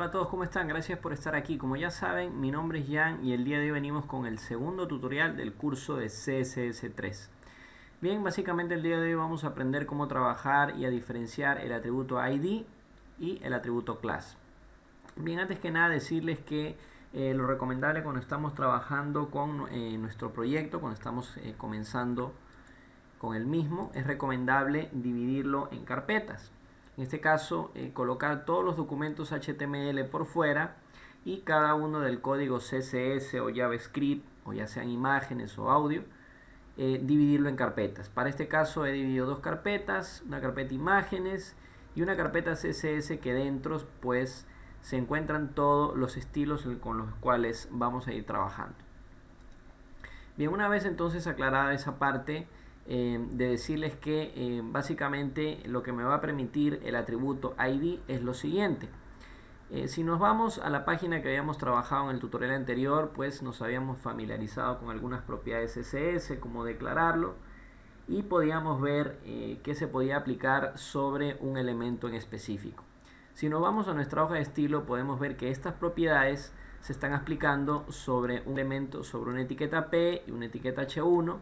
Hola a todos, ¿cómo están? Gracias por estar aquí. Como ya saben, mi nombre es Jan y el día de hoy venimos con el segundo tutorial del curso de CSS3. Bien, básicamente el día de hoy vamos a aprender cómo trabajar y a diferenciar el atributo ID y el atributo class. Bien, antes que nada decirles que lo recomendable cuando estamos trabajando con nuestro proyecto, cuando estamos comenzando con el mismo, es recomendable dividirlo en carpetas. En este caso, colocar todos los documentos HTML por fuera y cada uno del código CSS o JavaScript, o ya sean imágenes o audio, dividirlo en carpetas. Para este caso he dividido dos carpetas, una carpeta imágenes y una carpeta CSS que dentro pues se encuentran todos los estilos con los cuales vamos a ir trabajando. Bien, una vez entonces aclarada esa parte, de decirles que básicamente lo que me va a permitir el atributo ID es lo siguiente. Si nos vamos a la página que habíamos trabajado en el tutorial anterior, pues nos habíamos familiarizado con algunas propiedades CSS, como declararlo, y podíamos ver qué se podía aplicar sobre un elemento en específico. Si nos vamos a nuestra hoja de estilo, podemos ver que estas propiedades se están aplicando sobre un elemento, sobre una etiqueta P y una etiqueta H1,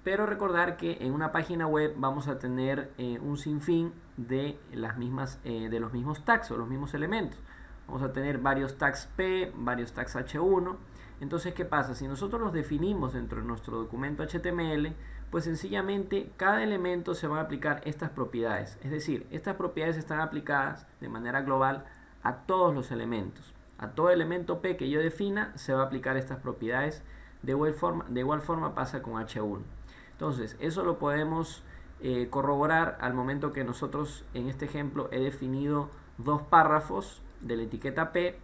pero recordar que en una página web vamos a tener un sinfín de los mismos tags o los mismos elementos. Vamos a tener varios tags P, varios tags H1. Entonces, ¿qué pasa? Si nosotros los definimos dentro de nuestro documento HTML, pues sencillamente cada elemento se van a aplicar estas propiedades. Es decir, estas propiedades están aplicadas de manera global a todos los elementos. A todo elemento P que yo defina se va a aplicar estas propiedades. De igual forma pasa con H1. Entonces, eso lo podemos corroborar al momento que nosotros, en este ejemplo, he definido dos párrafos de la etiqueta P.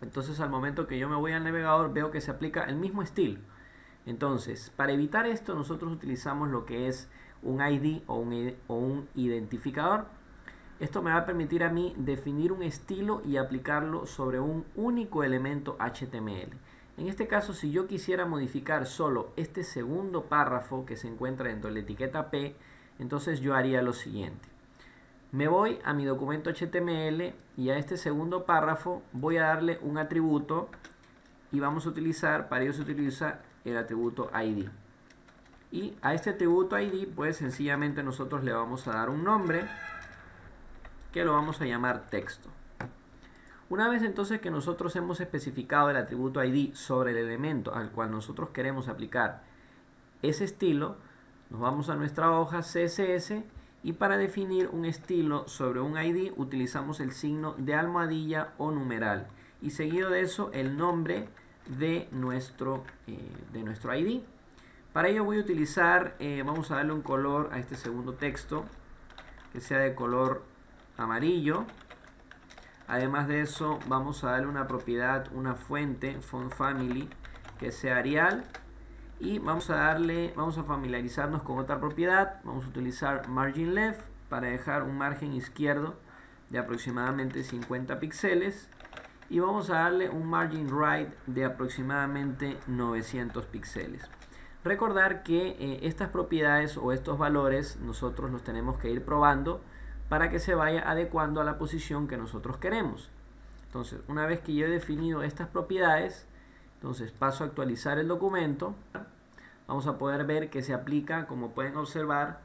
Entonces, al momento que yo me voy al navegador, veo que se aplica el mismo estilo. Entonces, para evitar esto, nosotros utilizamos lo que es un ID o un identificador. Esto me va a permitir a mí definir un estilo y aplicarlo sobre un único elemento HTML. En este caso, si yo quisiera modificar solo este segundo párrafo que se encuentra dentro de la etiqueta P, entonces yo haría lo siguiente. Me voy a mi documento HTML y a este segundo párrafo voy a darle un atributo y vamos a utilizar, para ello se utiliza el atributo ID. Y a este atributo ID, pues sencillamente nosotros le vamos a dar un nombre que lo vamos a llamar texto. Una vez entonces que nosotros hemos especificado el atributo ID sobre el elemento al cual nosotros queremos aplicar ese estilo, nos vamos a nuestra hoja CSS y para definir un estilo sobre un ID utilizamos el signo de almohadilla o numeral y seguido de eso el nombre de nuestro ID. Para ello voy a utilizar, vamos a darle un color a este segundo texto que sea de color amarillo. Además de eso, vamos a darle una propiedad, una fuente, font family, que sea Arial. Y vamos a familiarizarnos con otra propiedad. Vamos a utilizar margin left para dejar un margen izquierdo de aproximadamente 50 píxeles. Y vamos a darle un margin right de aproximadamente 900 píxeles. Recordar que estas propiedades o estos valores nosotros los tenemos que ir probando para que se vaya adecuando a la posición que nosotros queremos. Entonces, una vez que yo he definido estas propiedades, entonces paso a actualizar el documento. Vamos a poder ver que se aplica, como pueden observar,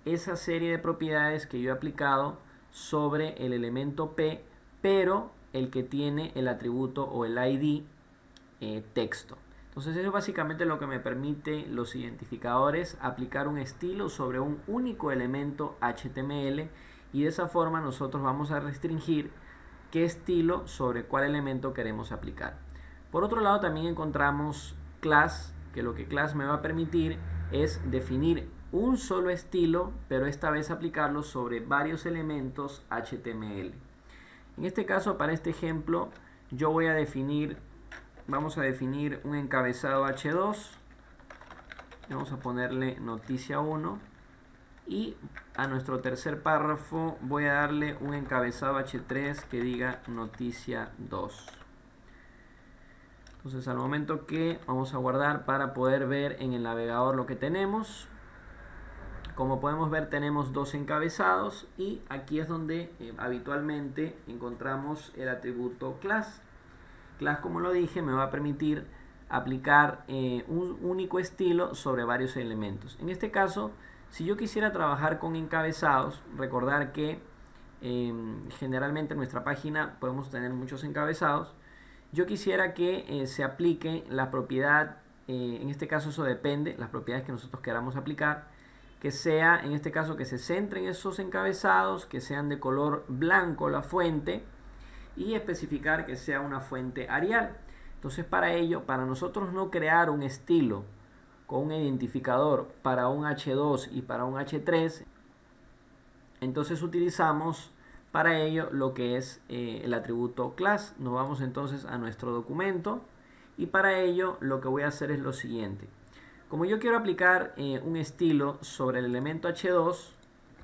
esa serie de propiedades que yo he aplicado sobre el elemento P, pero el que tiene el atributo o el ID texto. Entonces eso es básicamente lo que me permite los identificadores aplicar un estilo sobre un único elemento HTML y de esa forma nosotros vamos a restringir qué estilo sobre cuál elemento queremos aplicar. Por otro lado también encontramos class, que lo que class me va a permitir es definir un solo estilo, pero esta vez aplicarlo sobre varios elementos HTML. En este caso, para este ejemplo, yo voy a definir, vamos a definir un encabezado H2, vamos a ponerle noticia 1. Y a nuestro tercer párrafo voy a darle un encabezado H3 que diga noticia 2. Entonces al momento que vamos a guardar para poder ver en el navegador lo que tenemos. Como podemos ver, tenemos dos encabezados y aquí es donde habitualmente encontramos el atributo class. Class, como lo dije, me va a permitir aplicar un único estilo sobre varios elementos. En este caso, si yo quisiera trabajar con encabezados, recordar que generalmente en nuestra página podemos tener muchos encabezados. Yo quisiera que se aplique la propiedad, en este caso eso depende, las propiedades que nosotros queramos aplicar, que sea, en este caso, que se centren esos encabezados, que sean de color blanco la fuente y especificar que sea una fuente Arial. Entonces, para ello, para nosotros no crear un estilo con un identificador para un H2 y para un H3, entonces utilizamos para ello lo que es el atributo class. Nos vamos entonces a nuestro documento y para ello lo que voy a hacer es lo siguiente. Como yo quiero aplicar un estilo sobre el elemento H2,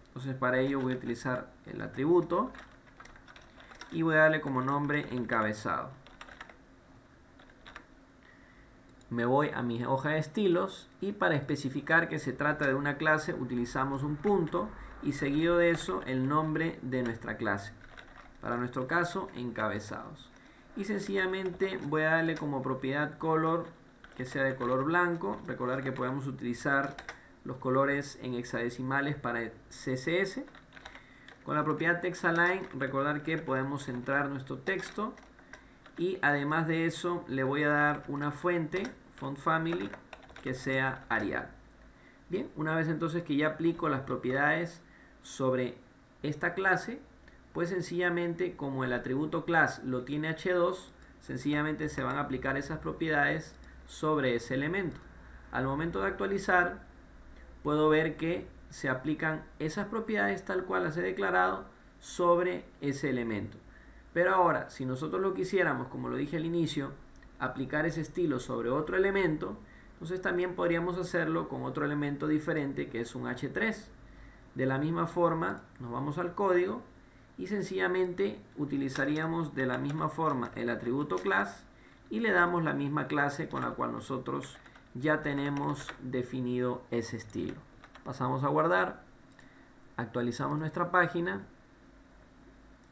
entonces para ello voy a utilizar el atributo y voy a darle como nombre encabezado. Me voy a mi hoja de estilos y para especificar que se trata de una clase utilizamos un punto y seguido de eso el nombre de nuestra clase. Para nuestro caso, encabezados. Y sencillamente voy a darle como propiedad color que sea de color blanco. Recordar que podemos utilizar los colores en hexadecimales para CSS. Con la propiedad TextAlign, recordar que podemos centrar nuestro texto. Y además de eso, le voy a dar una fuente, font family, que sea Arial. Bien, una vez entonces que ya aplico las propiedades sobre esta clase, pues sencillamente como el atributo class lo tiene H2, sencillamente se van a aplicar esas propiedades sobre ese elemento. Al momento de actualizar, puedo ver que se aplican esas propiedades tal cual las he declarado sobre ese elemento. Pero ahora, si nosotros lo quisiéramos, como lo dije al inicio, aplicar ese estilo sobre otro elemento, entonces también podríamos hacerlo con otro elemento diferente que es un H3. De la misma forma, nos vamos al código y sencillamente utilizaríamos de la misma forma el atributo class y le damos la misma clase con la cual nosotros ya tenemos definido ese estilo. Pasamos a guardar, actualizamos nuestra página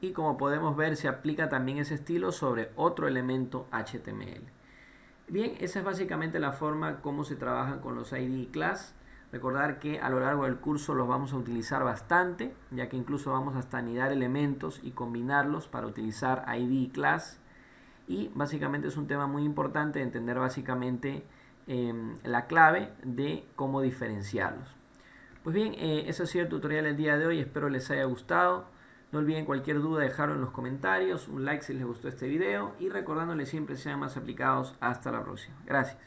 y como podemos ver se aplica también ese estilo sobre otro elemento HTML. Bien, esa es básicamente la forma como se trabajan con los ID class. Recordar que a lo largo del curso los vamos a utilizar bastante, ya que incluso vamos hasta anidar elementos y combinarlos para utilizar ID class. Y básicamente es un tema muy importante de entender básicamente la clave de cómo diferenciarlos. Pues bien, ese ha sido el tutorial del día de hoy, espero les haya gustado. No olviden cualquier duda dejarlo en los comentarios, un like si les gustó este video y recordándoles siempre sean más aplicados. Hasta la próxima. Gracias.